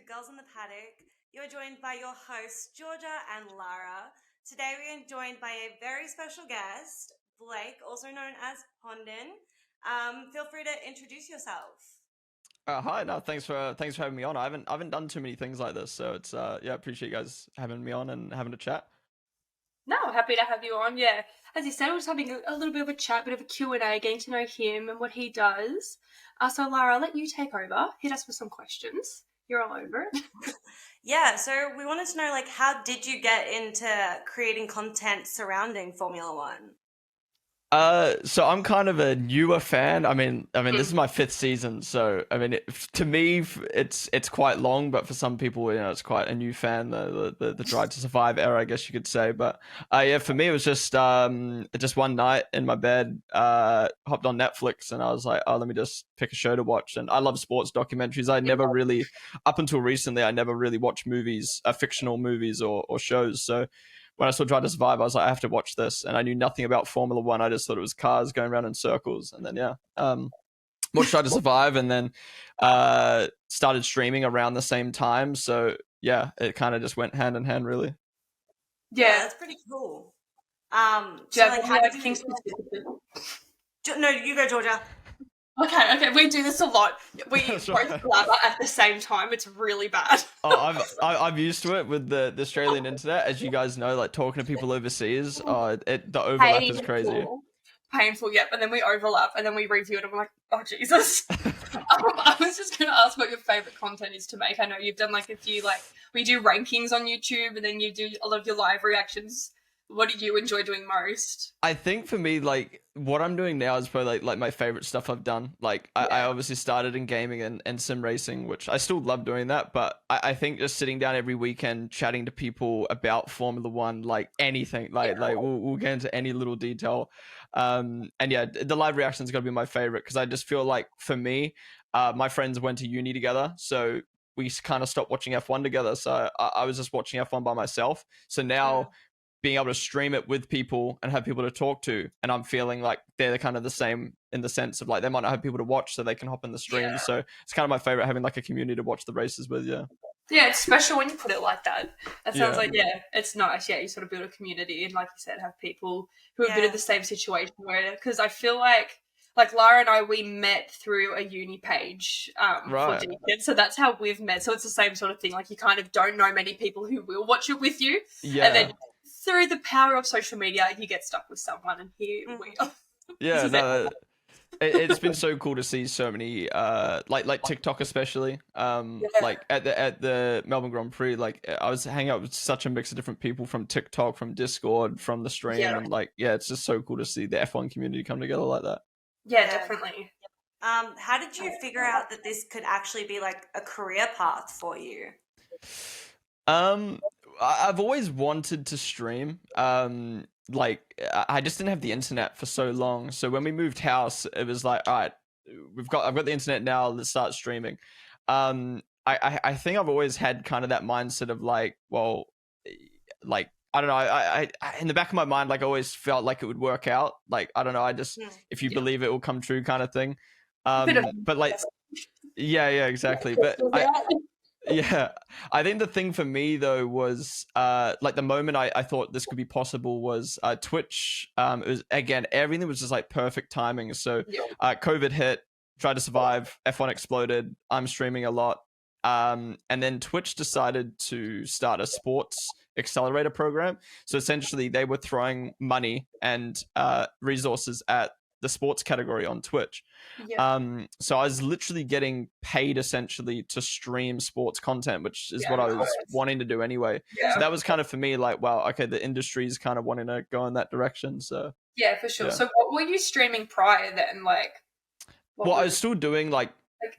Girls in the Paddock. You're joined by your hosts, Georgia and Lara. Today we are joined by a very special guest, Blake, also known as Ponden. Feel free to introduce yourself. Hi, no, thanks for having me on. I haven't done too many things like this, so it's appreciate you guys having me on and having a chat. No, happy to have you on. Yeah, as you said, we're just having a little bit of a chat, bit of a Q&A, getting to know him and what he does. So Lara, I'll let you take over. Hit us with some questions. You're all over it. Yeah, so we wanted to know, how did you get into creating content surrounding Formula One? So I'm kind of a newer fan. This is my fifth season, so to me, it's quite long, but for some people, it's quite a new fan. The Drive to Survive era, I guess you could say. But yeah, for me, it was just one night in my bed, hopped on Netflix, and I was like, oh, let me just pick a show to watch. And I love sports documentaries. I never really, up until recently, I never really watched movies, fictional movies or shows. So when I saw Drive to Survive, I was like, I have to watch this. And I knew nothing about Formula One. I just thought it was cars going around in circles. And then, watched Drive to Survive and then started streaming around the same time. So, yeah, it kind of just went hand in hand, really. Yeah, that's pretty cool. How did you... No, you go, Georgia. Okay, we do this a lot. We both blabber at the same time. It's really bad. I'm used to it with the Australian internet, as you guys know. Like talking to people overseas, the overlap is crazy. Painful, yep. And then we overlap, and then we review it, and I'm like, oh Jesus. I was just gonna ask what your favorite content is to make. I know you've done a few we do rankings on YouTube, and then you do a lot of your live reactions. What do you enjoy doing most? I think for me, what I'm doing now is probably like my favorite stuff I've done. I obviously started in gaming and sim racing, which I still love doing that. But I think just sitting down every weekend, chatting to people about Formula One, anything, we'll get into any little detail. And yeah, the live reaction's got to be my favorite because I just feel like for me, my friends went to uni together, so we kind of stopped watching F1 together. So I was just watching F1 by myself. So now being able to stream it with people and have people to talk to, and I'm feeling like they're kind of the same in the sense of they might not have people to watch, so they can hop in the stream. Yeah. So it's kind of my favorite, having a community to watch the races with. Yeah, it's special when you put it like that. That sounds it's nice. Yeah, you sort of build a community and, like you said, have people who have been in the same situation. Because I feel like Lara and I, we met through a uni page for Deacon, so that's how we've met. So it's the same sort of thing. You kind of don't know many people who will watch it with you, and then through the power of social media, you get stuck with someone, and here we are. Yeah, no, it's been so cool to see so many, like TikTok especially. At the Melbourne Grand Prix, I was hanging out with such a mix of different people from TikTok, from Discord, from the stream, and it's just so cool to see the F1 community come together like that. Yeah, definitely. How did you figure out that this could actually be a career path for you? I've always wanted to stream. I just didn't have the internet for so long. So when we moved house, it was all right, I've got the internet now. Let's start streaming. I think I've always had kind of that mindset of I don't know. I in the back of my mind, I always felt like it would work out. I don't know. I just if you believe it will come true, kind of thing. But yeah, exactly. But yeah, I think the thing for me though was the moment I thought this could be possible was Twitch. It was, again, everything was just perfect timing. So COVID hit, tried to survive, F1 exploded, I'm streaming a lot, and then Twitch decided to start a sports accelerator program. So essentially they were throwing money and resources at the sports category on Twitch. So I was literally getting paid essentially to stream sports content, which is what I was wanting to do anyway. So that was kind of for me wow, okay, the industry is kind of wanting to go in that direction. So yeah, for sure. So what were you streaming prior then? Well, I was still doing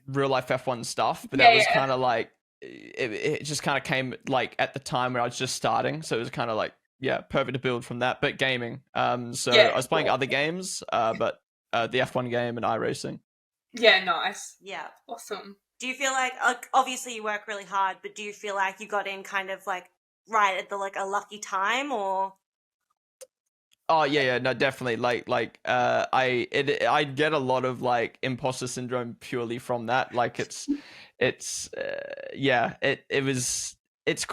real life F1 stuff, but that was kind of it just kind of came at the time where I was just starting. So it was kind of perfect to build from that, but gaming. I was playing other games, but the F1 game and iRacing. Yeah, nice. Yeah. Awesome. Do you feel obviously you work really hard, but do you feel like you got in kind of right at the a lucky time, or? Oh yeah, no, definitely. I get a lot of like imposter syndrome purely from that. Like yeah, it was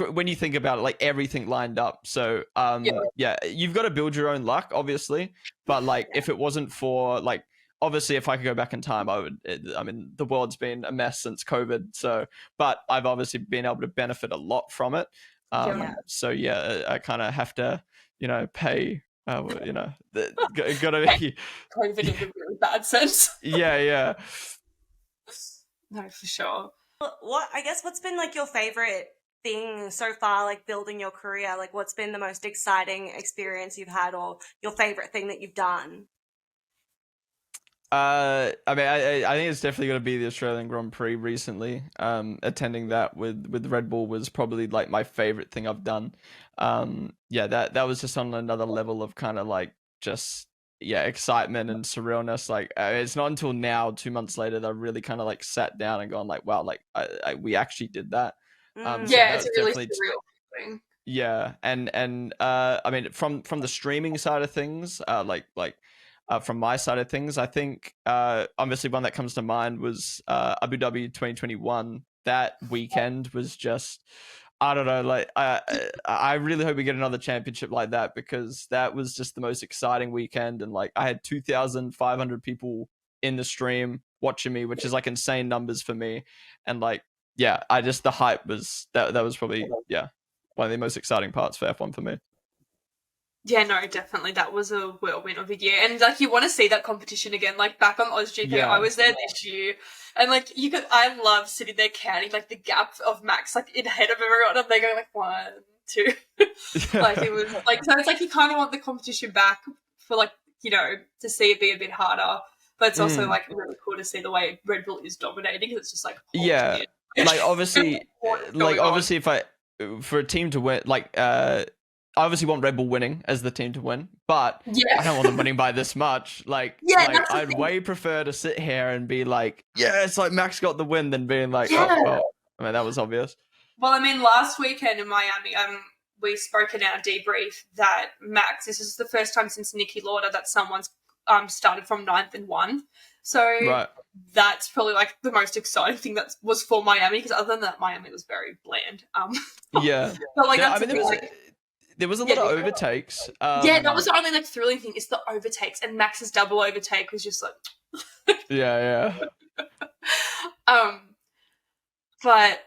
when you think about it, like everything lined up. So yeah, you've got to build your own luck, obviously. But like if it wasn't for like obviously if I could go back in time, I would. I mean, the world's been a mess since COVID. So, but I've obviously been able to benefit a lot from it. So yeah, I kind of have to pay. You know, gotta be COVID in a really bad sense. yeah. No, for sure. What's been like your favorite thing so far, like building your career? Like, what's been the most exciting experience you've had, or your favorite thing that you've done? I mean, I think it's definitely going to be the Australian Grand Prix recently. Attending that with Red Bull was probably like my favorite thing I've done. Yeah, that was just on another level of kind of like just excitement and surrealness. Like it's not until now, 2 months later, that I really kind of like sat down and gone like, wow, like we actually did that. So yeah, it's a really surreal thing. Yeah, and I mean, from the streaming side of things, from my side of things, I think obviously one that comes to mind was Abu Dhabi 2021. That weekend was just, I don't know, like I really hope we get another championship like that, because that was just the most exciting weekend. And like I had 2,500 people in the stream watching me, which is like insane numbers for me. And like, yeah, the hype was that was probably one of the most exciting parts for F1 for me. Yeah, no, definitely. That was a whirlwind of a year. And like you want to see that competition again, like back on OzGP, I was there this year. And like I love sitting there counting like the gap of Max like in ahead of everyone, and they go like 1, 2. Like it was like, so it's like you kind of want the competition back for like, to see it be a bit harder. But it's also like really cool to see the way Red Bull is dominating. It's just like like obviously if for a team to win, like I obviously want Red Bull winning as the team to win, but I don't want them winning by this much. Like I'd way prefer to sit here and be like, it's like Max got the win, than being like, oh, well, I mean, that was obvious. Well, I mean, last weekend in Miami, we spoke in our debrief that Max, this is the first time since Niki Lauda that someone's started from 9th and won. So that's probably like the most exciting thing that was for Miami, because other than that, Miami was very bland. But like there was a lot of overtakes. That was the only like thrilling thing, is the overtakes, and Max's double overtake was just like but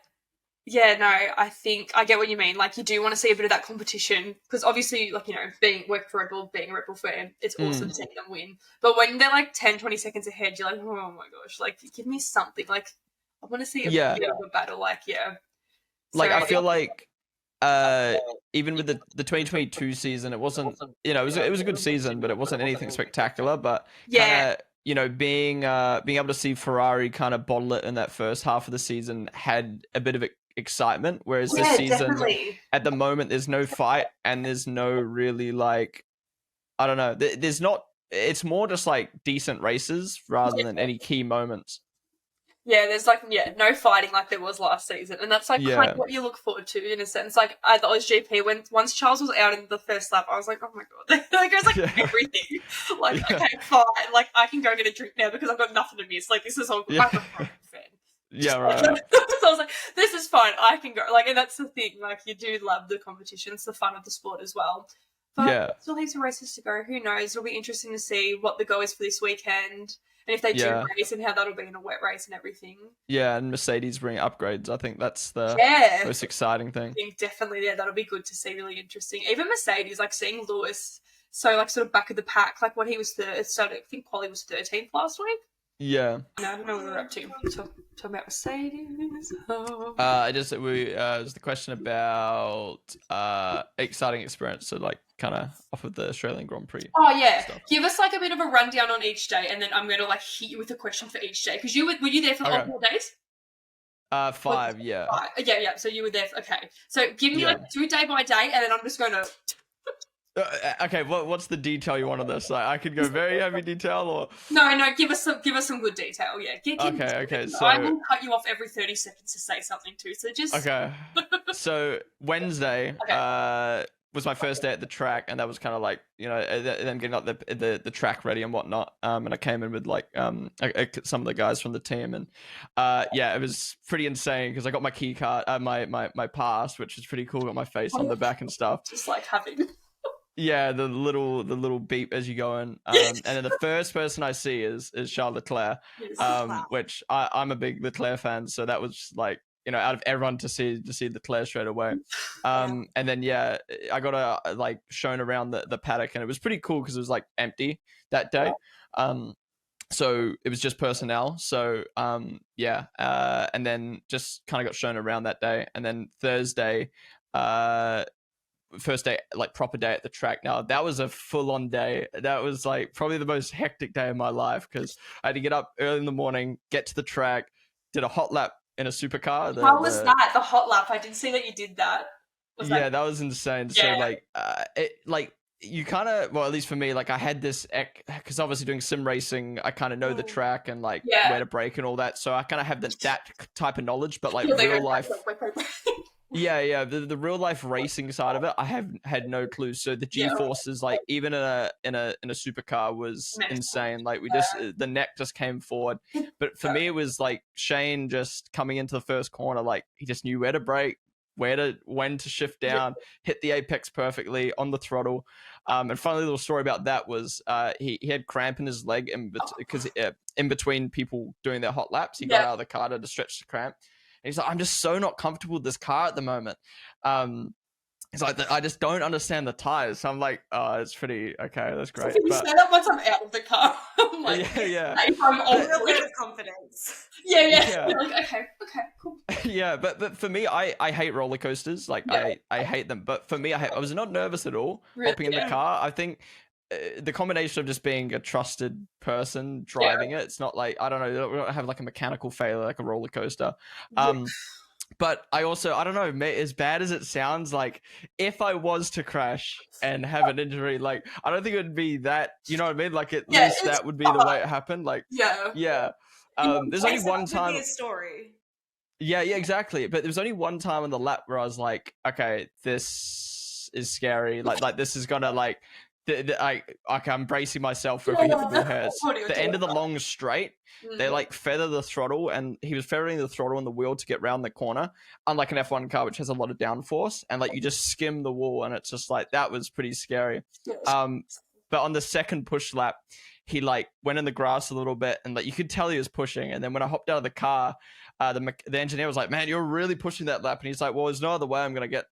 yeah, no, I think I get what you mean. Like you do want to see a bit of that competition, because obviously, like, being working for Red Bull, being a Red Bull fan, it's awesome to see them win. But when they're like 10, 20 seconds ahead, you're like, oh my gosh, like give me something. Like I want to see a bit of a battle. Like like I feel like even with the 2022 season, it wasn't, it was a good season, but it wasn't anything spectacular. But being able to see Ferrari kind of bottle it in that first half of the season had a bit of excitement, whereas this season at the moment there's no fight, and there's no really like, I don't know, there's not, it's more just like decent races rather than any key moments. Yeah, there's like no fighting like there was last season, and that's like kind of what you look forward to in a sense. Like at the OzGP, once Charles was out in the first lap, I was like, oh my god, like it was like everything. Like okay, fine, like I can go get a drink now because I've got nothing to miss. Like this is all. I'm a fan. Yeah, right. So I was like, this is fine. I can go. Like, and that's the thing. Like you do love the competition. It's the fun of the sport as well. But still heaps of races to go. Who knows? It'll be interesting to see what the go is for this weekend. And if they do race, and how that'll be in a wet race and everything. Yeah, and Mercedes bring upgrades. I think that's the most exciting thing. I think definitely, that'll be good to see. Really interesting. Even Mercedes, like seeing Lewis, so like sort of back of the pack, like when he was I think Quali was 13th last week. Yeah. No, I don't know what we're up to. Talking about Mercedes. It was the question about exciting experience. So like kind of off of the Australian Grand Prix. Oh yeah, give us like a bit of a rundown on each day, and then I'm going to like hit you with a question for each day, because were you there for all 4 days? 5, yeah. 5. Yeah. So you were there. Okay. So give me like do it day by day, and then I'm just going to. Okay, what's the detail you want on this? Like, I could go very heavy detail, or no. Give us some good detail. Yeah. Okay. So I will cut you off every 30 seconds to say something too. So just okay. So Wednesday, was my first day at the track, and that was kind of like, you know, them getting up the track ready and whatnot. And I came in with like some of the guys from the team, and yeah, it was pretty insane because I got my key card, my pass, which is pretty cool. Got my face on the back and stuff. Just like having. Yeah, the little beep as you go in, and then the first person I see is Charles Leclerc, which I'm a big Leclerc fan, so that was like, you know, out of everyone to see Leclerc straight away, and then yeah, I got like shown around the paddock, and it was pretty cool because it was like empty that day, so it was just personnel, so yeah, and then just kind of got shown around that day, and then Thursday, first day, like proper day at the track. Now that was a full-on day. That was like probably the most hectic day of my life because I had to get up early in the morning, get to the track, did a hot lap in a supercar. How was that? The hot lap? I didn't see that you did that. That was insane. Yeah. So like, it like you kind of, well, at least for me, like I had this, because obviously doing sim racing, I kind of know the track and like where to brake and all that. So I kind of have that type of knowledge, but like real life. Yeah, the real life racing side of it, I have had no clue. So the G-forces, like even in a supercar, was insane. Like we just the neck just came forward. But for me, it was like Shane just coming into the first corner, like he just knew where to brake, when to shift down, hit the apex perfectly on the throttle. And funny little story about that was he had cramp in his leg because in between people doing their hot laps, he got out of the car to stretch the cramp. And he's like, I'm just so not comfortable with this car at the moment. He's like, I just don't understand the tires. So I'm like, oh, it's pretty okay. That's great. You say that once I'm out of the car. I'm like, I'm all a bit of confidence. Yeah. You're like, okay, cool. Yeah, but for me, I hate roller coasters. Like I hate them. But for me, I was not nervous at all hopping in the car. I think the combination of just being a trusted person driving it, it's not like, I don't know, we don't have like a mechanical failure like a roller coaster. But I don't know, as bad as it sounds, like if I was to crash and have an injury, like I don't think it would be that, you know what I mean? Like at least that would be the way it happened. Like there's only one time. Would be a story. Yeah, exactly. But there was only one time on the lap where I was like, okay, this is scary. Like this is gonna like. I'm bracing myself for if we hit the wall hurts. The end of the long straight, they like feather the throttle, and he was feathering the throttle and the wheel to get round the corner, unlike an F1 car which has a lot of downforce, and like you just skim the wall, and it's just like that was pretty scary. But on the second push lap, he like went in the grass a little bit, and like you could tell he was pushing. And then when I hopped out of the car, the engineer was like, "Man, you're really pushing that lap." And he's like, "Well, there's no other way I'm gonna get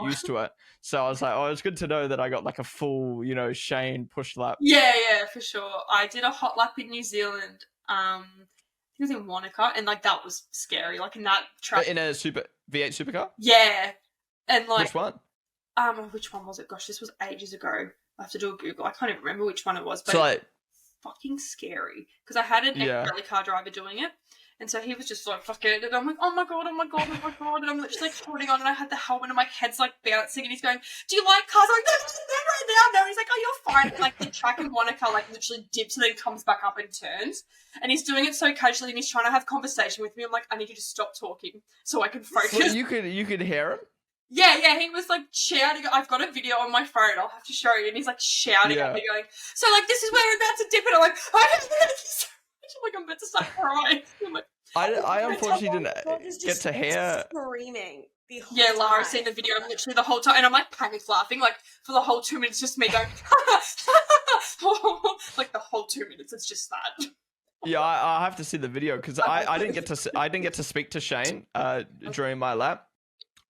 used to it." So I was like, "Oh, it's good to know that I got like a full, you know, Shane push lap." Yeah, for sure. I did a hot lap in New Zealand. I think it was in Wanaka, and like that was scary. Like in that track, in a V8 supercar. Yeah, and like which one? Which one was it? Gosh, this was ages ago. I have to do a Google. I can't even remember which one it was, but so like, fucking scary because I had an ex-rally car driver doing it. And so he was just like, fuck it. And I'm like, oh my God. And I'm literally like holding on, and I had the helmet and my head's like bouncing, and he's going, do you like cars? I'm like, no, right now. No. He's like, oh, you're fine. And like the track in Wanaka like literally dips and then comes back up and turns. And he's doing it so casually, and he's trying to have conversation with me. I'm like, I need you to stop talking so I can focus. Well, you could hear him? Yeah, he was like shouting. I've got a video on my phone, I'll have to show you. And he's like shouting at me going, so like this is where we're about to dip it. I'm like, I'm about to start crying. I'm like, I unfortunately didn't get to hear screaming the whole time. Lara seen the video, I'm literally the whole time, and I'm like panic laughing, like for the whole 2 minutes, just me going like the whole 2 minutes, it's just that. Yeah, I have to see the video because I didn't get to speak to Shane during my lap.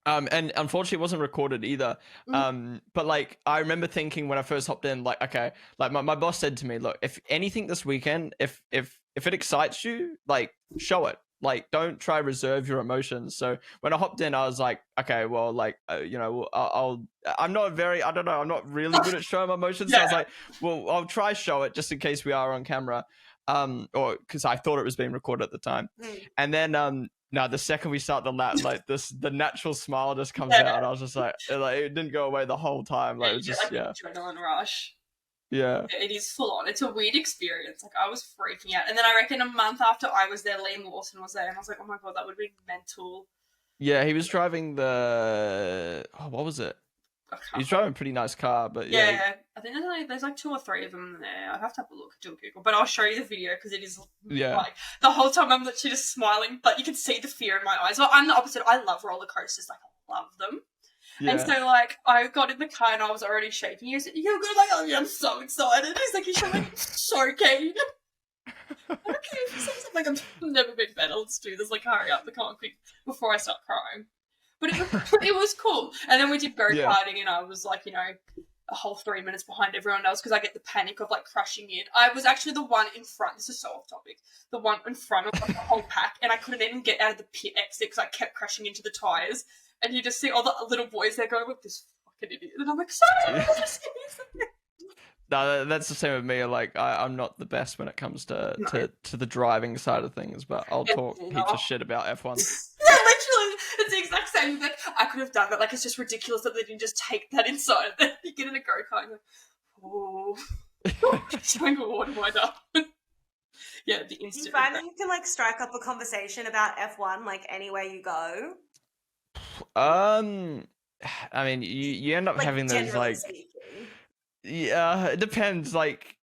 And unfortunately it wasn't recorded either. But like I remember thinking when I first hopped in, like, okay, like my boss said to me, look, if anything this weekend, if it excites you, like show it. Like don't try reserve your emotions. So when I hopped in, I was like, okay, well, like you know, I'm not really good at showing my emotions. So I was like, well, I'll try show it just in case we are on camera. Or because I thought it was being recorded at the time. And then no, the second we start the lap, like the natural smile just comes out. I was just like it didn't go away the whole time. Like it was just adrenaline rush. Yeah, it is full on. It's a weird experience. Like I was freaking out, and then I reckon a month after I was there, Liam Lawson was there, and I was like, oh my God, that would be mental. Yeah, he was driving the what was it? He's driving a pretty nice car, but yeah. I think there's like 2 or 3 of them there. I have to have a look, do a Google, but I'll show you the video because it is like the whole time I'm literally just smiling, but you can see the fear in my eyes. Well, I'm the opposite. I love roller coasters, like I love them. Yeah. And so, like, I got in the car and I was already shaking. He said, "You're good." Like, "Oh, yeah, I'm so excited." He's like, "You should like so keen." Okay, like I've never been better. Let's do this. Like, hurry up, come on, quick before I start crying. But it was cool. And then we did go-karting, and I was like, you know, a whole 3 minutes behind everyone else because I get the panic of like crushing in. I was actually the one in front. This is so off topic. The one in front of like, the whole pack, and I couldn't even get out of the pit exit because I kept crashing into the tires. And you just see all the little boys there going, "Look, this fucking idiot," and I'm like, "Sorry." No, that's the same with me. Like, I'm not the best when it comes to the driving side of things, but I'll talk heaps of shit about F1. Yeah, literally, it's the exact same. Like, I could have done that. Like, it's just ridiculous that they didn't just take that inside. Then you get in a go-kart and you're like, oh, showing what have I done? Yeah, the instant. Do you find that you can like strike up a conversation about F1 like anywhere you go? I mean, you end up like, having those like. Speaking. Yeah, it depends. Like,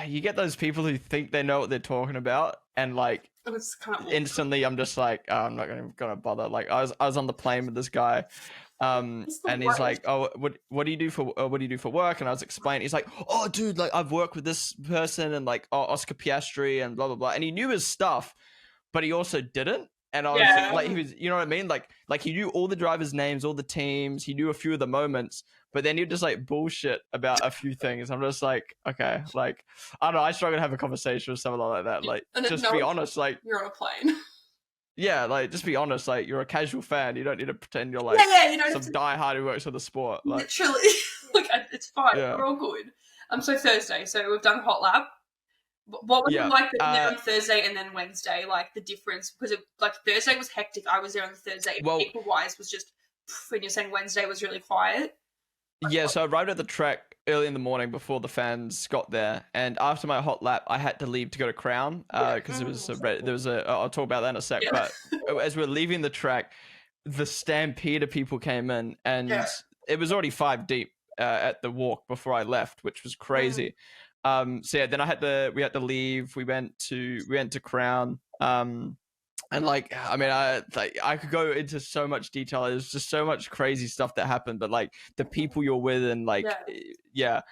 you get those people who think they know what they're talking about, and like instantly, I'm just like, oh, I'm not gonna bother. Like, I was on the plane with this guy, and he's like, "Oh, what do you do for work?" And I was explaining. He's like, "Oh, dude, like I've worked with this person and like Oscar Piastri and blah blah blah," and he knew his stuff, but he also didn't. And I was like, he was, you know what I mean? Like he knew all the drivers' names, all the teams. He knew a few of the moments, but then he'd just like bullshit about a few things. I'm just like, okay, like I don't know. I struggle to have a conversation with someone like that. Like, just be honest. Like, you're on a plane. Yeah, like just be honest. Like, you're a casual fan. You don't need to pretend you're like you don't some diehard who works for the sport. Like, literally, like it's fine. Yeah. We're all good. So Thursday. So we've done hot lap. What was it like on Thursday and then Wednesday? Like the difference, because like Thursday was hectic. I was there on the Thursday. Well, people-wise was just, when you're saying Wednesday was really quiet. Yeah, so I arrived at the track early in the morning before the fans got there, and after my hot lap, I had to leave to go to Crown because there was a. I'll talk about that in a sec. Yeah. But as we're leaving the track, the stampede of people came in, and it was already 5 deep at the walk before I left, which was crazy. So yeah, then we had to leave. We went to Crown. And like, I mean, I could go into so much detail. There's just so much crazy stuff that happened, but like the people you're with and like, so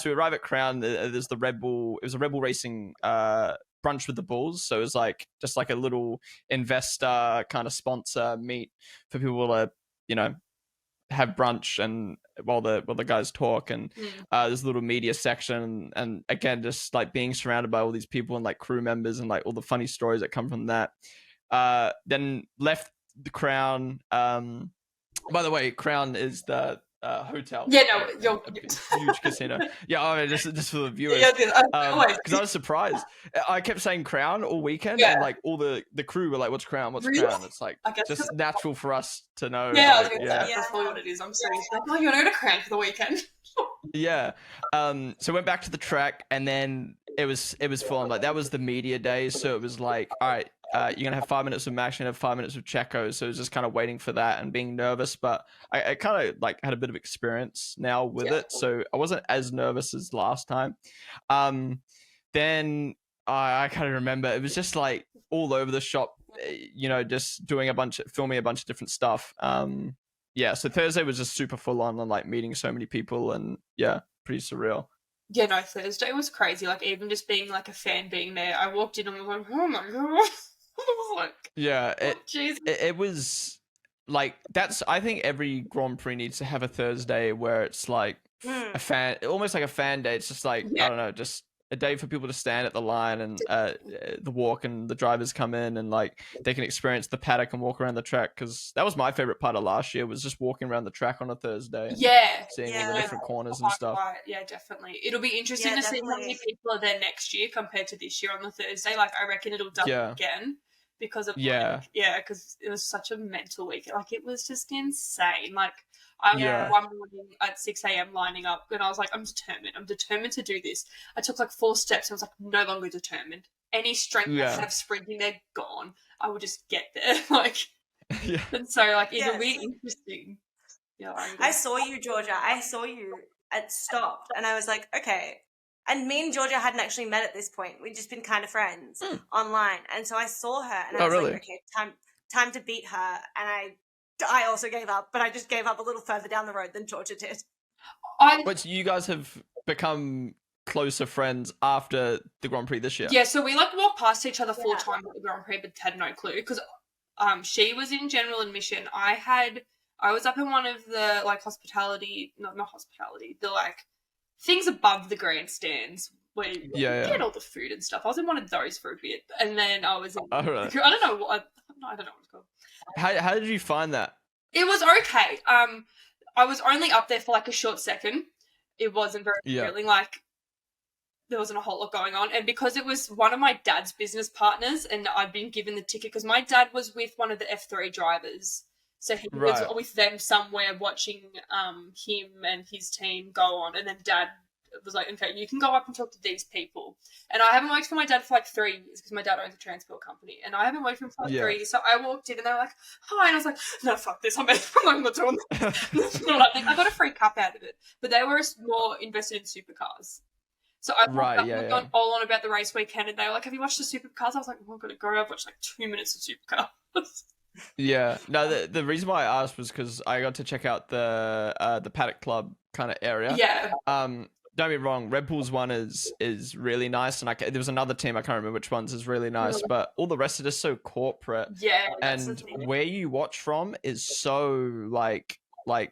we arrive at Crown. There's the Red Bull. It was a Red Bull Racing brunch with the Bulls. So it was like just like a little investor kind of sponsor meet for people to, you know, have brunch and while the guys talk, and there's a little media section, and again just like being surrounded by all these people and like crew members and like all the funny stories that come from that. Then left the Crown. By the way, Crown is the hotel. Yeah, no, you're huge casino. Yeah, I mean, just for the viewers. Because I was surprised. I kept saying Crown all weekend, and like all the crew were like, "What's Crown? What's Crown?" It's like just natural for us to know. Yeah, like, that's probably what it is. I'm sorry. Like, oh, you want to go to Crown for the weekend? Yeah. So went back to the track, and then it was full on. Like that was the media day, so it was like, all right, you're gonna have 5 minutes of Max, you're gonna have 5 minutes of Checo. So it was just kind of waiting for that and being nervous, but I kind of like had a bit of experience now with it, so I wasn't as nervous as last time. Then I kind of remember it was just like all over the shop, you know, just filming a bunch of different stuff. Yeah, so Thursday was just super full on and like meeting so many people, and yeah, pretty surreal. Yeah, no, Thursday was crazy. Like even just being like a fan being there, I walked in and was like, oh my god. I was like, yeah, it was like I think every Grand Prix needs to have a Thursday where it's like almost like a fan day. It's just like I don't know, just a day for people to stand at the line and the walk, and the drivers come in and like they can experience the paddock and walk around the track, because that was my favorite part of last year, was just walking around the track on a Thursday and seeing all the different corners and stuff. Yeah, definitely. It'll be interesting to see how many people are there next year compared to this year on the Thursday. Like I reckon it'll double again because of because it was such a mental week. Like it was just insane. Like I was one morning at 6 a.m. lining up, and I was like, I'm determined to do this. I took like 4 steps, and I was like, no longer determined. Any strength I have sprinting, they're gone. I will just get there. Like, and so like it'll be interesting. Yeah, I saw you, Georgia. I saw you at stopped, and I was like, okay. And me and Georgia hadn't actually met at this point. We'd just been kind of friends online, and so I saw her, and I was like, okay, time to beat her. And I also gave up, but I just gave up a little further down the road than Georgia did. But you guys have become closer friends after the Grand Prix this year. Yeah, so we like walked past each other full time at the Grand Prix, but had no clue because she was in general admission. I was up in one of the like hospitality, not hospitality, the like things above the grandstands where you get all the food and stuff. I was in one of those for a bit, and then I was in. I don't know what it's called. How did you find that? It was okay. I was only up there for like a short second. It wasn't very thrilling. Like there wasn't a whole lot going on, and because it was one of my dad's business partners, and I'd been given the ticket because my dad was with one of the F3 drivers. So he was with them somewhere watching him and his team go on. And then Dad was like, okay, you can go up and talk to these people. And I haven't worked for my dad for like 3 years because my dad owns a transport company. And I haven't worked for him for like 3 years. So I walked in and they were like, hi. And I was like, no, fuck this. I'm not doing this. I got a free cup out of it. But they were more invested in supercars. So I gone all on about the race weekend and they were like, have you watched the supercars? I was like, oh, I'm going to go. I've watched like 2 minutes of supercars. Yeah, no. The reason why I asked was because I got to check out the Paddock Club kind of area. Yeah. Don't get me wrong, Red Bull's one is really nice, and there was another team I can't remember which ones is really nice, but all the rest are just so corporate. Yeah. And where you watch from is so like I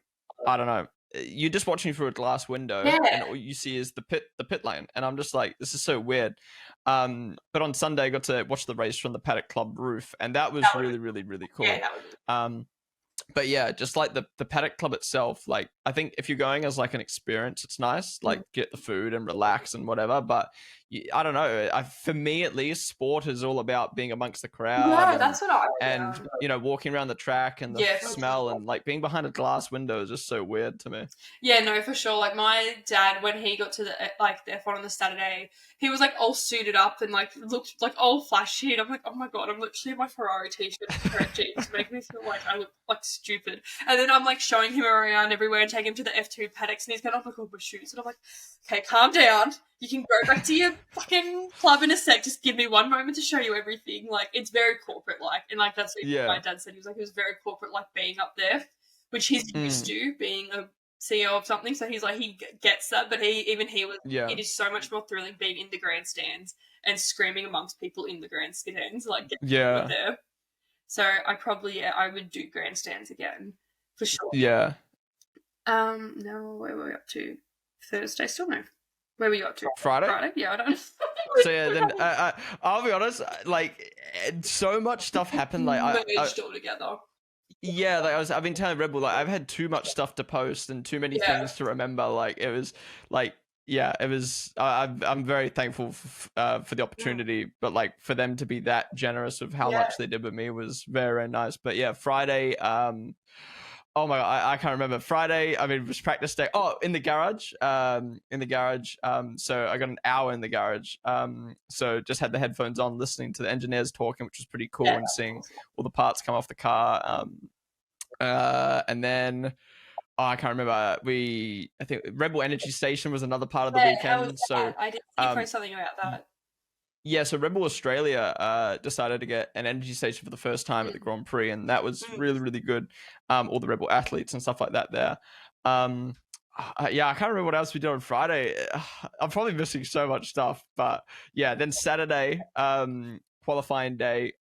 don't know. You're just watching through a glass window, and all you see is the pit lane, and I'm just like, this is so weird. But on Sunday, I got to watch the race from the Paddock Club roof, and that was really, really, really cool. Yeah, but yeah, just like the Paddock Club itself, like I think if you're going as like an experience, it's nice, like get the food and relax and whatever. But I don't know. For me, at least, sport is all about being amongst the crowd. Yeah, that's what I. And walking around the track and the smell and like being behind a glass window is just so weird to me. Yeah, no, for sure. Like my dad, when he got to the F1 on the Saturday, he was like all suited up and like looked like all flashy. And I'm like, oh my god, I'm literally in my Ferrari t-shirt and red jeans, making me feel like I look like stupid. And then I'm like showing him around everywhere and taking him to the F2 paddocks, and he's going, oh my god, my shoes. And I'm like, okay, calm down. You can go back to your fucking club in a sec. Just give me one moment to show you everything. Like, it's very corporate, like, and like that's what my dad said. He was like, it was very corporate, like being up there, which he's used to being a CEO of something. So he's like, he gets that, but he was. It is so much more thrilling being in the grandstands and screaming amongst people in the grandstands, like there. So I would do grandstands again for sure. Yeah. No, where were we up to? Thursday, still no. Where were you up to? Friday? Yeah, I don't know. So yeah, then I'll be honest, like so much stuff happened. Like merged all together. Yeah, like I've been telling Red Bull, like I've had too much stuff to post and too many things to remember. Like it was like it was. I'm very thankful for the opportunity, but like for them to be that generous of how much they did with me was very, very nice. But yeah, Friday. Oh my god, I can't remember. Friday, I mean, it was practice day. Oh, in the garage. So I got an hour in the garage. So just had the headphones on, listening to the engineers talking, which was pretty cool, and seeing all the parts come off the car. And then, I can't remember. I think Red Bull Energy Station was another part of the weekend. So I did post something about that. Yeah, so Red Bull Australia decided to get an energy station for the first time at the Grand Prix, and that was really, really good. All the Red Bull athletes and stuff like that there. I can't remember what else we did on Friday. I'm probably missing so much stuff, but yeah, then Saturday, qualifying day,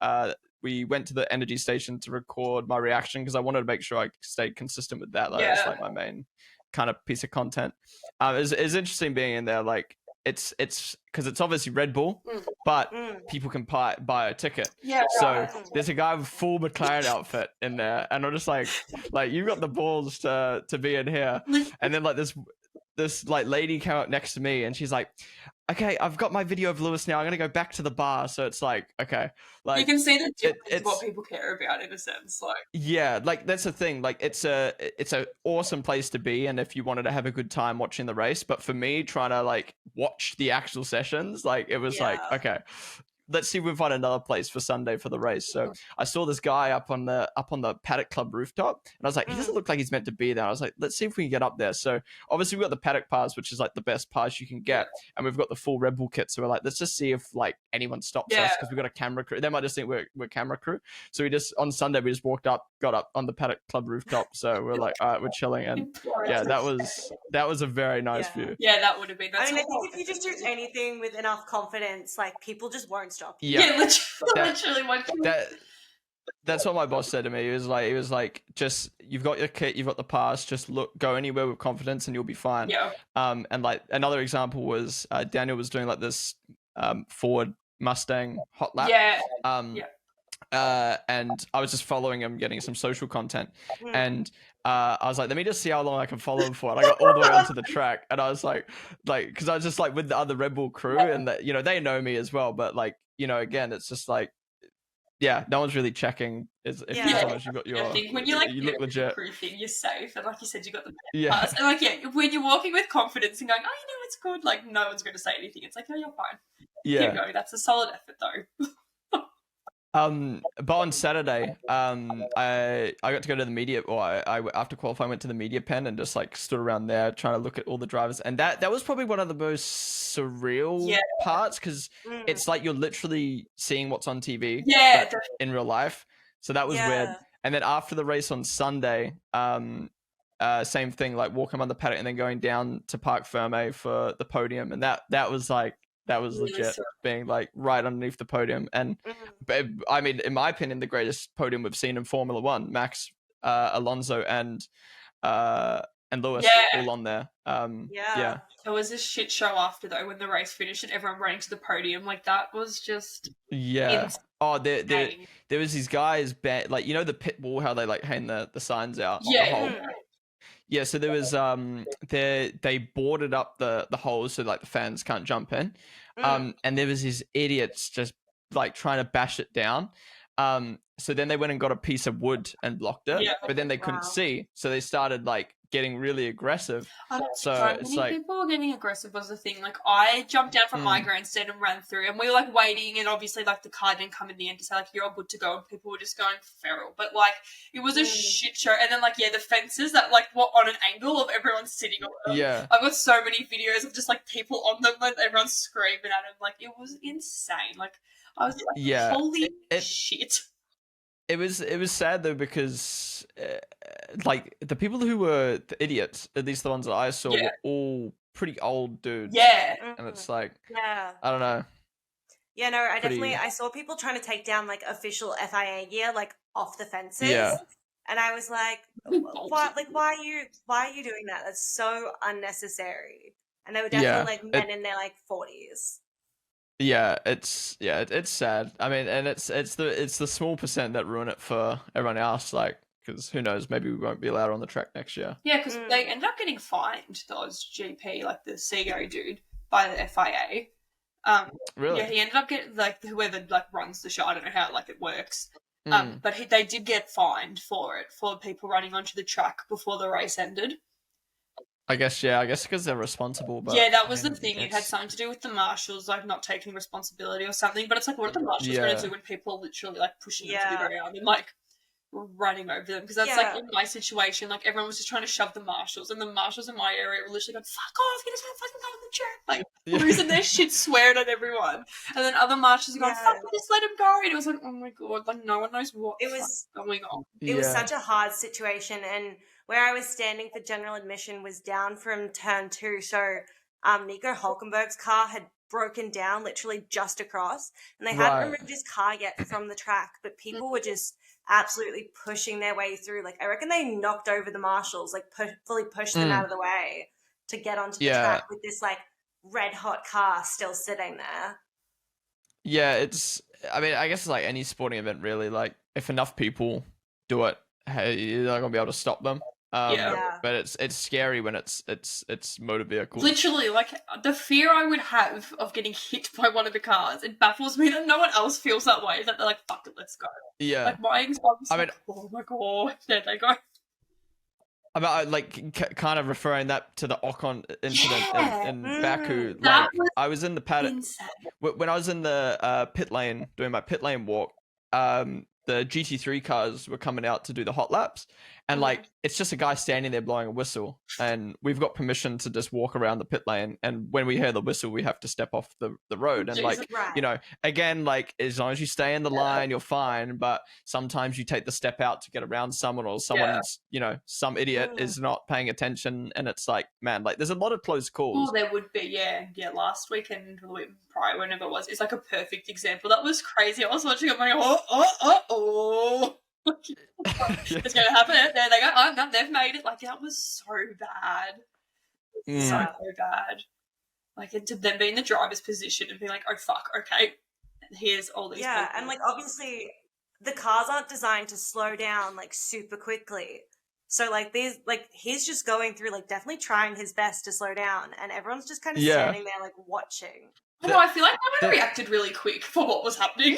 we went to the energy station to record my reaction because I wanted to make sure I stayed consistent with that. Like, that's like my main kind of piece of content. It's interesting being in there, like, it's because it's obviously Red Bull, but people can buy a ticket. Yeah. So there's a guy with full McLaren outfit in there, and I'm just like you've got the balls to be in here. And then like this like lady came up next to me, and she's like, "Okay, I've got my video of Lewis now. I'm gonna go back to the bar." So it's like, okay, like you can see the difference what people care about in a sense. Like, yeah, like that's the thing. Like it's a awesome place to be, and if you wanted to have a good time watching the race. But for me, trying to like watch the actual sessions, like it was like, okay, let's see if we can find another place for Sunday for the race. So I saw this guy up on the Paddock Club rooftop, and I was like, he doesn't look like he's meant to be there. I was like, let's see if we can get up there. So obviously we've got the Paddock pass, which is like the best pass you can get, and we've got the full Red Bull kit. So we're like, let's just see if like anyone stops us, because we've got a camera crew. They might just think we're camera crew. So we just on Sunday we just got up on the Paddock Club rooftop. So we're like, all right, we're chilling, and yeah, that was a very nice view. Yeah, that would have been. I think if you just do anything with enough confidence, like people just won't stop you. Yeah, literally won't. That's what my boss said to me. He was like, just, you've got your kit, you've got the pass, just go anywhere with confidence and you'll be fine. Yeah. And like another example was Daniel was doing like this Ford Mustang hot lap. Yeah. And I was just following him, getting some social content, and I was like, let me just see how long I can follow him for. And I got all the way onto the track, and I was like, because I was just like with the other Red Bull crew, and that, you know, they know me as well, but like, you know, again, it's just like, yeah, no one's really checking as long as you got your. I think when you like you look legit. Crew thing, you're safe, and like you said, you got the pass, and like when you're walking with confidence and going, oh, you know, it's good. Like no one's going to say anything. It's like, oh, you're fine. Yeah. Keep going. That's a solid effort, though. But on Saturday, I got to go to the media, or I after qualifying went to the media pen and just like stood around there trying to look at all the drivers, and that was probably one of the most surreal parts, because it's like you're literally seeing what's on TV in real life. So that was weird. And then after the race on Sunday, same thing, like walking on the paddock and then going down to Parc Ferme for the podium, and that was like. That was legit, being like right underneath the podium. And I mean, in my opinion, the greatest podium we've seen in Formula One. Max, Alonso, and Lewis all on there. There was a shit show after though when the race finished and everyone running to the podium. Like that was just insane. Oh, there was these guys, like, you know, the pit wall, how they like hang the signs out. Yeah, so there was they boarded up the holes so like the fans can't jump in, and there was these idiots just like trying to bash it down. So then they went and got a piece of wood and blocked it, but then they couldn't see, so they started like getting really aggressive. So it's like people were getting aggressive was the thing. Like I jumped down from my grandstand and ran through, and we were like waiting, and obviously like the car didn't come in the end to say like you're all good to go, and people were just going feral. But like it was a shit show. And then like the fences that like were on an angle of everyone sitting on them. Yeah, I've got so many videos of just like people on them and everyone screaming at them. Like it was insane. Like I was like, holy shit. It was sad though, because like the people who were the idiots, at least the ones that I saw, were all pretty old dudes. Yeah. And it's like, I don't know. Yeah, no, I saw people trying to take down like official FIA gear like off the fences. Yeah. And I was like, why are you doing that? That's so unnecessary. And they were definitely like men in their like 40s. Yeah, it's sad. I mean, and it's the small percent that ruin it for everyone else. Like, because who knows? Maybe we won't be allowed on the track next year. Yeah, because they ended up getting fined, those GP, like the CEO dude, by the FIA. Really? Yeah, he ended up getting like whoever like runs the show. I don't know how like it works. But they did get fined for it, for people running onto the track before the race ended. I guess because they're responsible. But yeah, that was the thing. It had something to do with the marshals, like not taking responsibility or something. But it's like, what are the marshals going to do when people are literally like pushing them to the ground and like running over them? Because that's like in my situation, like everyone was just trying to shove the marshals, and the marshals in my area were literally going, "Fuck off! You just want to fucking go on the track!" Like losing their shit, swearing at everyone. And then other marshals are going, "Fuck, just let him go!" And it was like, oh my god, like no one knows what was going on. It was such a hard situation, and where I was standing for general admission was down from turn 2. So Nico Hulkenberg's car had broken down literally just across, and they hadn't removed his car yet from the track, but people were just absolutely pushing their way through. Like I reckon they knocked over the marshals, like fully pushed them out of the way to get onto the track with this like red hot car still sitting there. Yeah, I mean, I guess it's like any sporting event really. Like if enough people do it, hey, you're not gonna be able to stop them. But it's scary when it's motor vehicles. Literally, like the fear I would have of getting hit by one of the cars, it baffles me that no one else feels that way. That they're like, "Fuck it, let's go." Yeah. Like my anxiety's oh my god, there they go. about like kind of referring that to the Ocon incident in Baku. That Like I was in the paddock insane. when I was in the pit lane doing my pit lane walk. The GT3 cars were coming out to do the hot laps, and like it's just a guy standing there blowing a whistle, and we've got permission to just walk around the pit lane, and when we hear the whistle we have to step off the road, and like you know, again, like as long as you stay in the line you're fine, but sometimes you take the step out to get around someone, or someone's you know, some idiot is not paying attention, and it's like, man, like there's a lot of close calls. Oh, there would be, yeah, last weekend or the week prior, whenever it was, it's like a perfect example. That was crazy. I was watching it going, oh. It's going to happen. There they go. Oh, no, they've made it. Like, that was so bad. So bad. Like, to them be in the driver's position and be like, oh, fuck, okay, here's all these people. And, like, obviously, the cars aren't designed to slow down, like, super quickly. So, like, he's just going through, like, definitely trying his best to slow down, and everyone's just kind of standing there, like, watching. I know, I feel like no one reacted really quick for what was happening.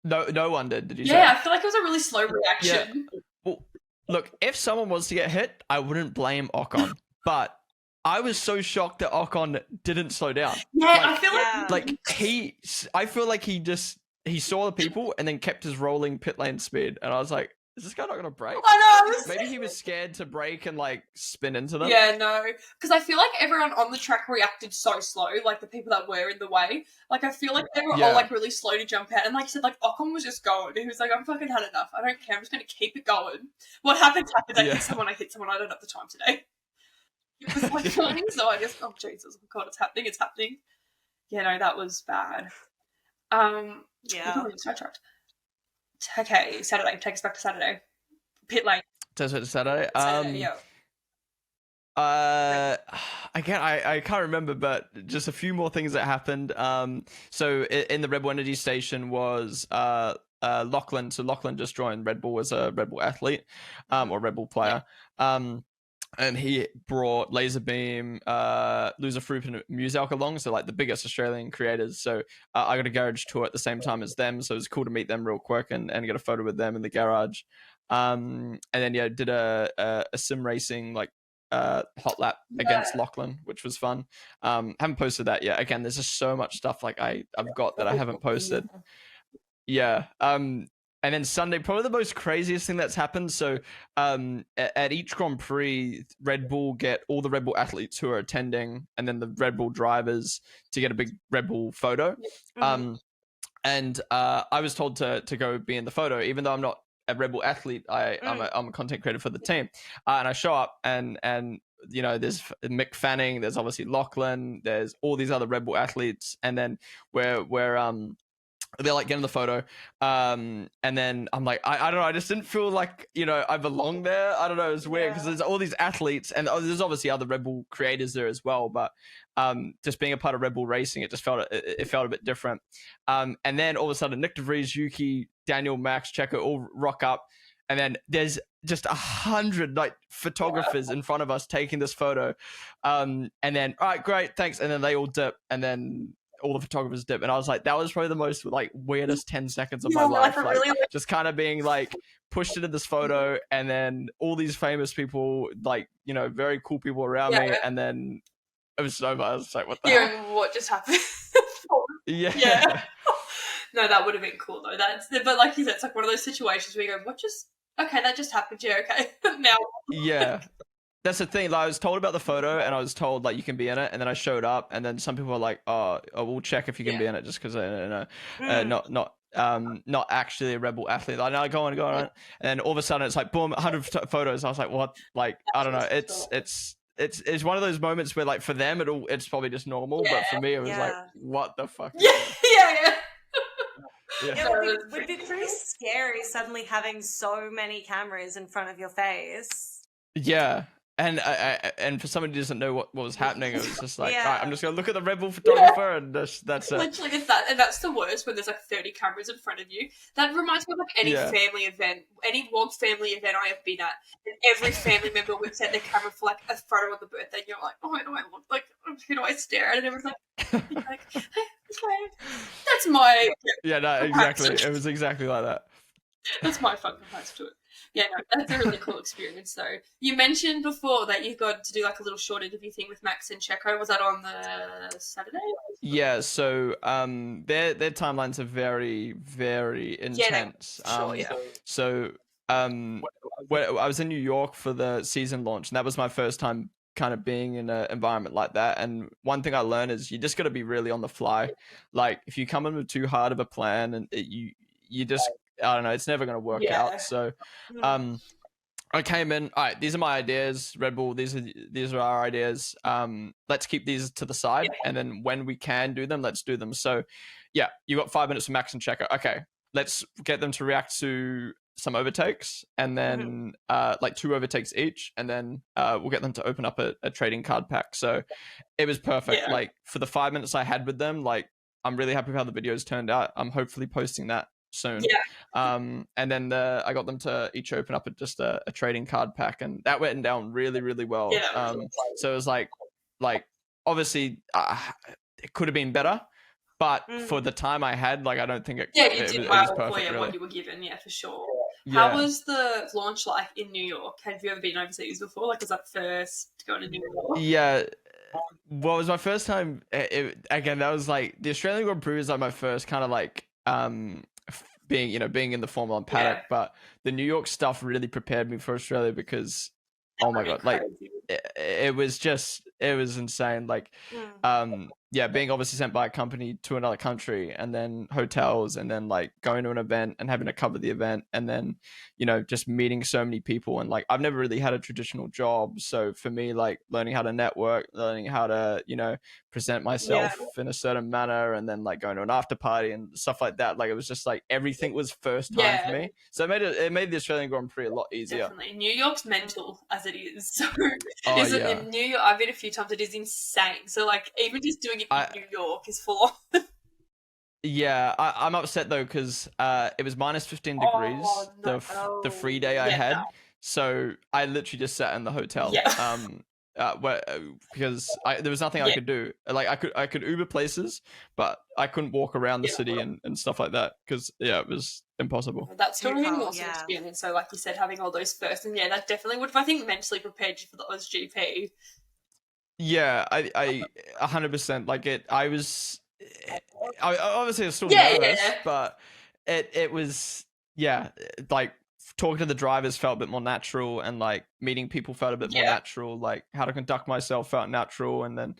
No one did you say? Yeah, I feel like it was a really slow reaction. Yeah. Well, look, if someone was to get hit, I wouldn't blame Ocon, but I was so shocked that Ocon didn't slow down. Yeah, like, I feel like he saw the people and then kept his rolling pit lane speed, and I was like, is this guy not gonna brake? I know. Maybe he was scared to brake and like spin into them. Yeah, no, because I feel like everyone on the track reacted so slow. Like the people that were in the way, like I feel like they were all like really slow to jump out. And like you said, like Ocon was just going. He was like, "I'm fucking had enough. I don't care. I'm just gonna keep it going. What happens happens. I hit someone. I hit someone. I don't have the time today." It was like feeling so. I just, oh Jesus, oh God, it's happening. It's happening. Yeah, no, that was bad. Sidetracked. Okay, Saturday. Take us back to Saturday. Pit lane. Take us back to Saturday. Again, I can't remember, but just a few more things that happened. So in the Red Bull Energy Station was Lachlan. So Lachlan just joined Red Bull as a Red Bull athlete, or Red Bull player. And he brought Laserbeam, Loser Fruit, and Muselk along, so like the biggest Australian creators. So I got a garage tour at the same time as them, so it was cool to meet them real quick and get a photo with them in the garage. And then did a sim racing like hot lap against Lachlan, which was fun. Haven't posted that yet. Again, there's just so much stuff like I've got that I haven't posted. And then Sunday, probably the most craziest thing that's happened. So at each Grand Prix, Red Bull get all the Red Bull athletes who are attending, and then the Red Bull drivers to get a big Red Bull photo. And I was told to go be in the photo, even though I'm not a Red Bull athlete. I'm a content creator for the team, and I show up and you know, there's Mick Fanning, there's obviously Lachlan, there's all these other Red Bull athletes, and then they're like getting the photo, and then I'm like, I don't know, I just didn't feel like, you know, I belong there. I don't know, it's weird because there's all these athletes, and there's obviously other Red Bull creators there as well, but just being a part of Red Bull Racing, it just felt a bit different. And then all of a sudden, Nick DeVries, Yuki, Daniel, Max, Checo all rock up, and then there's just 100 like photographers in front of us taking this photo, and then all right, great, thanks, and then they all dip, and then all the photographers dip, and I was like, that was probably the most like weirdest 10 seconds of my life, like just kind of being like pushed into this photo, and then all these famous people, like, you know, very cool people around me, and then it was over. I was like, what the hell? What just happened? Yeah. No, that would have been cool though. But like you said, it's like one of those situations where you go, okay, that just happened. Yeah, okay. Now. Yeah. That's the thing. Like, I was told about the photo, and I was told like you can be in it, and then I showed up, and then some people were like, "Oh, we'll check if you can be in it," just because not actually a Red Bull athlete. Like, no, go on, and then all of a sudden it's like boom, 100 photos. I was like, what? Like, I don't know. It's one of those moments where like for them it's probably just normal, but for me it was like, what the fuck? Yeah. It would be pretty scary suddenly having so many cameras in front of your face. Yeah. And for somebody who doesn't know what was happening, it was just like, all right, I'm just going to look at the Red Bull photographer, and that's it. Literally, it's that. And that's the worst, when there's like 30 cameras in front of you. That reminds me of like any family event, any vlog family event I have been at. And every family member whips out their camera for like a photo of the birthday. And you're like, oh, do I look like, who do I stare at? And everyone's like, hey, that's my... Yeah, no, exactly. It was exactly like that. That's my fun comparison to it. Yeah, no, that's a really cool experience though. You mentioned before that you got to do like a little short interview thing with Max and Checo. Was that on the Saturday? Yeah, so their timelines are very, very intense. Sure, yeah. So I was in New York for the season launch, and that was my first time kind of being in an environment like that. And one thing I learned is you just got to be really on the fly. Like if you come in with too hard of a plan, and you just, I don't know, it's never going to work out. So I came in, all right, these are my ideas, Red Bull, these are our ideas. Let's keep these to the side, and then when we can do them, let's do them. So yeah, you got 5 minutes for Max and Checo. Okay, let's get them to react to some overtakes, and then like 2 overtakes each, and then we'll get them to open up a trading card pack. So it was perfect. Like for the 5 minutes I had with them, like I'm really happy with how the videos turned out. I'm hopefully posting that soon. And then I got them to each open up just a trading card pack, and that went down really, really well. So it was like obviously it could have been better, but for the time I had, like I don't think it. Yeah, you did it well was perfect, for really. what you were given. Yeah, for sure. Yeah. How was the launch like in New York? Have you ever been overseas before? Like, was that first going to New York? Yeah. Well, it was my first time. Again, that was like the Australian Grand Prix was like my first kind of like being in the Formula 1 paddock, but the New York stuff really prepared me for Australia because oh my god, like it was insane. Like being obviously sent by a company to another country, and then hotels, and then like going to an event and having to cover the event, and then just meeting so many people. And like I've never really had a traditional job, so for me, like learning how to network, learning how to present myself in a certain manner, and then like going to an after party and stuff like that, like it was just like everything was first time for me, so it made the Australian Grand Prix a lot easier. Definitely. New York's mental as it is, so in New York, I've been a few times, it is insane. So like even just doing it in New York is full on. Yeah, I'm upset though because it was minus 15 degrees the free day I had, so I literally just sat in the hotel. Because there was nothing I could do. Like I could Uber places, but I couldn't walk around the city and stuff like that because it was impossible. That's totally an awesome experience. So like you said, having all those first, and that definitely would have, I think, mentally prepared you for the Oz GP. Yeah, I 100% like it. I obviously was still nervous, but it was like talking to the drivers felt a bit more natural, and like meeting people felt a bit more natural. Like how to conduct myself felt natural, and then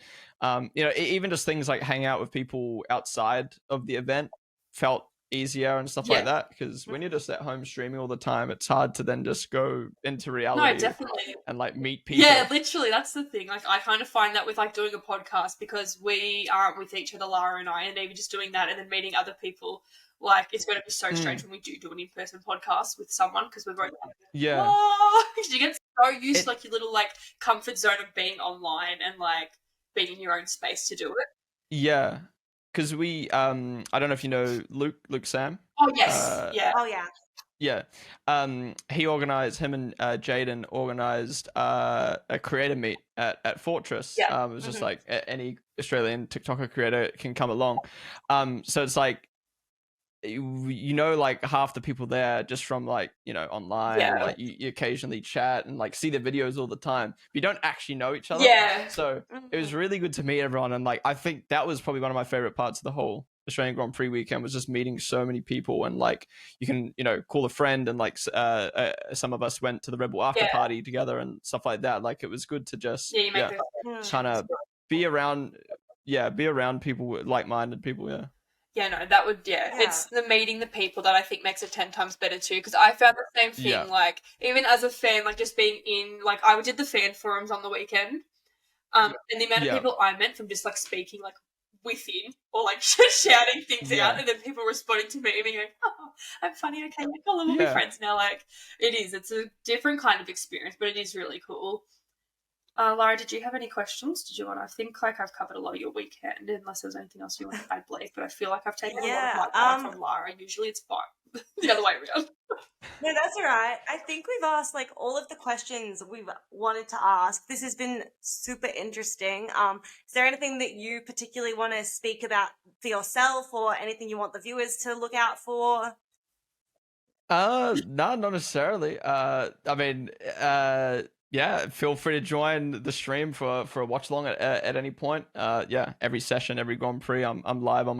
even just things like hang out with people outside of the event felt easier and stuff like that, because when you're just at home streaming all the time, it's hard to then just go into reality. No, definitely. And like meet people. Yeah, literally, that's the thing. Like I kind of find that with like doing a podcast, because we aren't with each other, Lara and I, and even just doing that and then meeting other people, like it's going to be so strange when we do an in-person podcast with someone, because we're both like, you get so used to like your little like comfort zone of being online and like being in your own space to do it. Yeah. Because we, I don't know if you know Luke Sam. Oh, yes. Yeah. He organized, him and Jaden organized a creator meet at Fortress. It was just like any Australian TikToker creator can come along. So it's like, like half the people there just from like online, like you occasionally chat and like see the videos all the time, but you don't actually know each other. So it was really good to meet everyone, and like I think that was probably one of my favorite parts of the whole Australian Grand Prix weekend, was just meeting so many people, and like you can call a friend, and like some of us went to the Red Bull after party together and stuff like that. Like it was good to just kind of be around people, like-minded people. Yeah, no, that would, it's the meeting the people that I think makes it 10 times better too, because I found the same thing, like, even as a fan, like, just being in, like, I did the fan forums on the weekend, and the amount of people I met from just, like, speaking, like, within, or, like, shouting things out, and then people responding to me and being like, oh, I'm funny, okay, like, we'll be friends now, like, it's a different kind of experience, but it is really cool. Lara, did you have any questions? Did you want to? I think like I've covered a lot of your weekend, unless there's anything else you want to add, Blake. But I feel like I've taken a lot of my time from Lara. Usually it's fine. The other way around. No, that's all right. I think we've asked like all of the questions we've wanted to ask. This has been super interesting. Is there anything that you particularly want to speak about for yourself, or anything you want the viewers to look out for? No, not necessarily. I mean, yeah, feel free to join the stream for a watch along at any point. Yeah, every session, every Grand Prix, I'm live on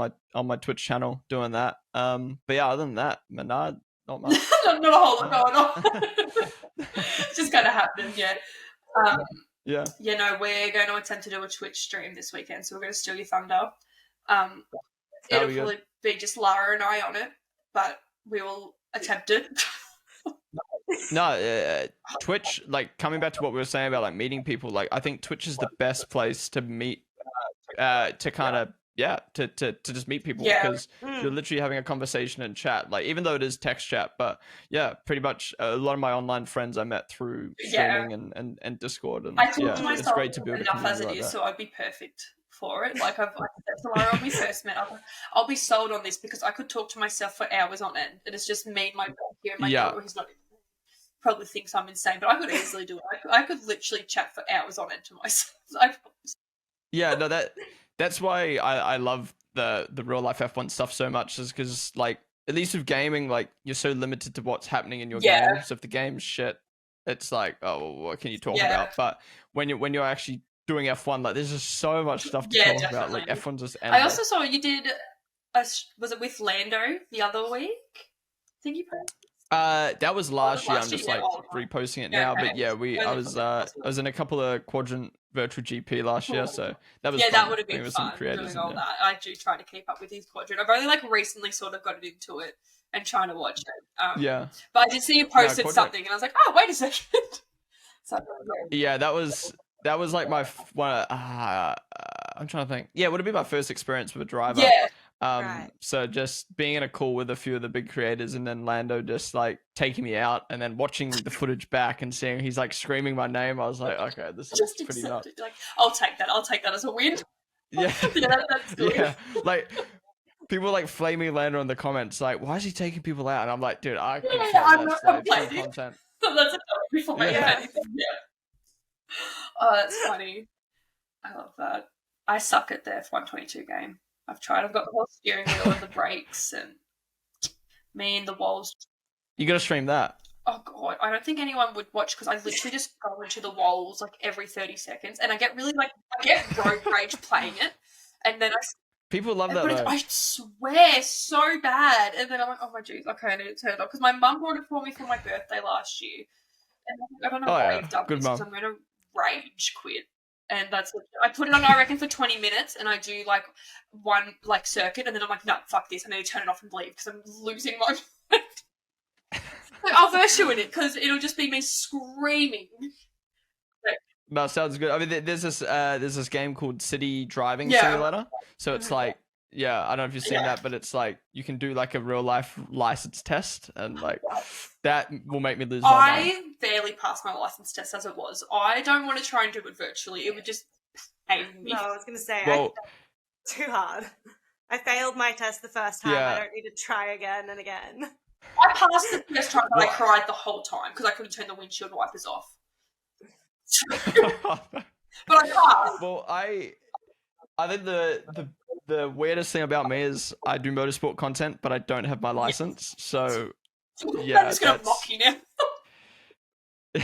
my Twitch channel doing that. But yeah, other than that, not much. not a whole lot going on. It's just kind of happening, yeah. Yeah. You know, we're going to attempt to do a Twitch stream this weekend, so we're going to steal your thunder. It'll probably be just Lara and I on it, but we will attempt it. No, Twitch, like, coming back to what we were saying about like meeting people, like, I think Twitch is the best place to meet, to kind of, to just meet people, because you're literally having a conversation and chat, like, even though it is text chat, but yeah, pretty much a lot of my online friends I met through streaming and Discord, and I talk to myself it's great to build enough as it is, so I'd be perfect for it. Like, I've said to Lara when we first met, I'll be sold on this because I could talk to myself for hours on end, and it's just me and my dog here, and my dog who's not probably thinks I'm insane, but I could easily do it. I could literally chat for hours on end to myself. Yeah, no, that's why I love the real life F1 stuff so much, is because, like, at least with gaming, like, you're so limited to what's happening in your game. So if the game's shit, it's like, oh, well, what can you talk about? But when you're actually doing F1, like, there's just so much stuff to talk about. Like, F1's just endless. I also saw you did was it with Lando the other week? I think you posted. That was last year. I'm just like reposting it now, but yeah, I was in a couple of quadrant virtual GP last year, so that was fun. That would have been fun doing all that. I do try to keep up with his quadrant. I've only like recently sort of got into it and trying to watch it. But I did see you posted something, and I was like, oh, wait a second. Yeah, that was like my one. I'm trying to think. Yeah, would it be my first experience with a driver? So just being in a call with a few of the big creators, and then Lando just like taking me out, and then watching the footage back and seeing he's like screaming my name, I was like, okay, this is just pretty nuts. Like, I'll take that as a win. Yeah. That's good. Yeah, like people like flaming Lando in the comments, like, why is he taking people out? And I'm like, dude, I'm not complaining. Content. That's a before anything. Oh, that's funny. I love that. I suck at the F122 game. I've tried. I've got the whole steering wheel and the brakes, and me and the walls. You gotta stream that. Oh god, I don't think anyone would watch, because I literally just go into the walls like every 30 seconds, and I get really I get road rage playing it, and then people love that though. I swear, so bad, and then I'm like, oh my jeez, okay, I need to turn it off, because my mum bought it for me for my birthday last year, and I don't know why I've done this, because I'm going to rage quit. And that's I put it on, I reckon, for 20 minutes, and I do like one like circuit, and then I'm like, no, fuck this, I need to turn it off and leave because I'm losing my mind. Like, I'll verse you in it because it'll just be me screaming. No, sounds good. I mean, there's this game called City Driving Simulator. So it's like, I don't know if you've seen that, but it's like you can do like a real life license test, and like that will make me lose my mind. I barely passed my license test as it was. I don't want to try and do it virtually. It would just pain me. No, I was going to say, too hard. I failed my test the first time. I don't need to try again and again. I passed the first time, but I cried the whole time because I couldn't turn the windshield wipers off. But I passed. Well, I think the weirdest thing about me is I do motorsport content, but I don't have my license. So yeah, I'm just gonna mock you now.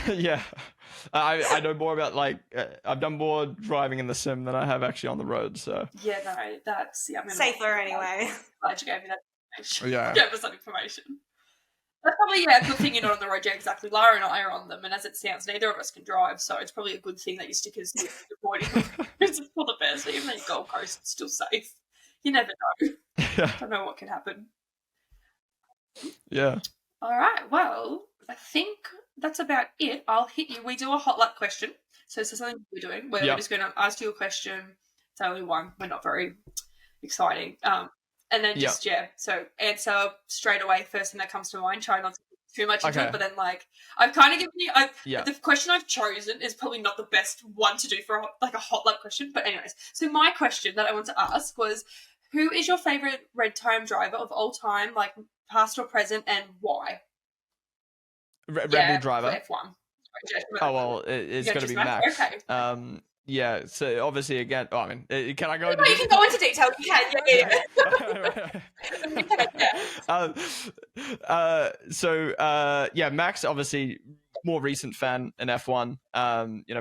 Yeah, I know more about like I've done more driving in the sim than I have actually on the road. So yeah, no, that's safer anyway. Glad you gave me that information. Yeah, gave us that information. That's probably a good thing you're not on the road. Yeah, exactly. Lara and I are on them, and as it sounds, neither of us can drive, so it's probably a good thing that your stickers are avoiding. It's for the best. Even though Gold Coast is still safe, you never know. Don't know what can happen. Yeah. All right. Well, I think that's about it. I'll hit you. We do a hot lap question, so this is something we're doing. We're just going to ask you a question. It's only one. We're not very exciting. And then just, so answer straight away, first thing that comes to mind. Try not to get too much into it, but then, like, I've kind of given you, the question I've chosen is probably not the best one to do for, a hot lap question. But anyways, so my question that I want to ask was, who is your favourite red time driver of all time, like, past or present, and why? Red Bull driver? F1. Oh, well, it's going to be Max. Okay. Yeah, so obviously again, can I go into you can go into detail. You can, Yeah, Max obviously more recent fan in F1.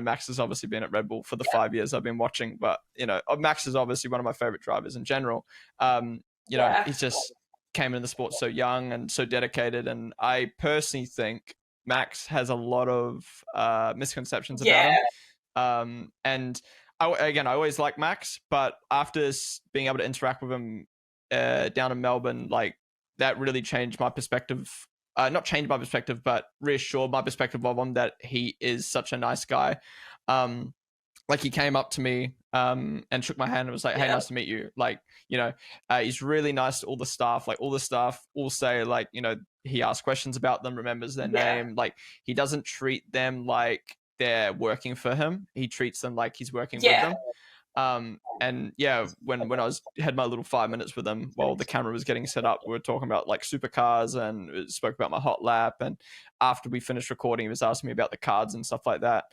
Max has obviously been at Red Bull for the 5 years I've been watching, but Max is obviously one of my favorite drivers in general. He's just came into the sport so young and so dedicated, and I personally think Max has a lot of misconceptions about him. And I always like Max, but after being able to interact with him down in Melbourne, like that really changed my perspective. Not changed my perspective, but reassured my perspective of him, that he is such a nice guy. Like he came up to me and shook my hand and was like, "Hey, nice to meet you." Like, he's really nice to all the staff. Like all the staff all say, like, he asks questions about them, remembers their name. Like he doesn't treat them like they're working for him. He treats them like he's working with them. And when I had my little 5 minutes with him while the camera was getting set up, we were talking about like supercars and spoke about my hot lap. And after we finished recording, he was asking me about the cards and stuff like that.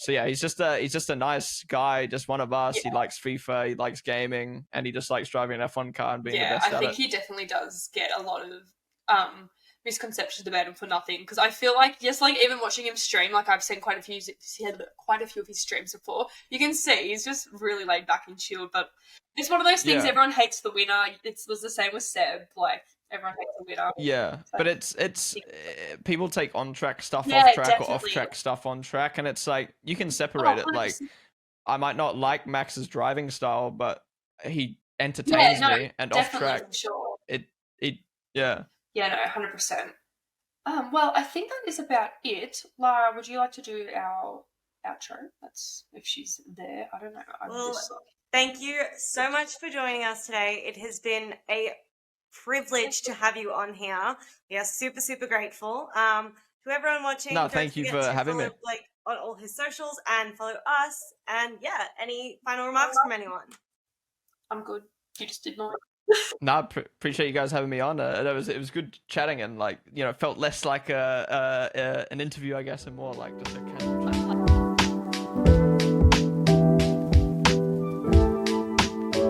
He's just a nice guy, just one of us. He likes FIFA, he likes gaming, and he just likes driving an F1 car and being the best at it. I think he definitely does get a lot of misconceptions about him for nothing, because I feel like just like even watching him stream, like I've seen quite a few of his streams before, you can see he's just really laid back and chilled. But it's one of those things, everyone hates the winner. It was the same with Seb, like everyone hates the winner. So, but it's people take on track stuff off track, or off track stuff on track, and it's like you can separate it. Like I might not like Max's driving style, but he entertains me, and off track sure. Yeah, no, 100%. Well, I think that is about it. Lara, would you like to do our outro? That's if she's there. I don't know. Thank you so much for joining us today. It has been a privilege to have you on here. We are super, super grateful. To everyone watching, thank you for having me. Blake on all his socials and follow us. And any final remarks from anyone? I'm good. You just did not. No, appreciate you guys having me on. It was good chatting, and felt less like an interview, I guess, and more like just a kind of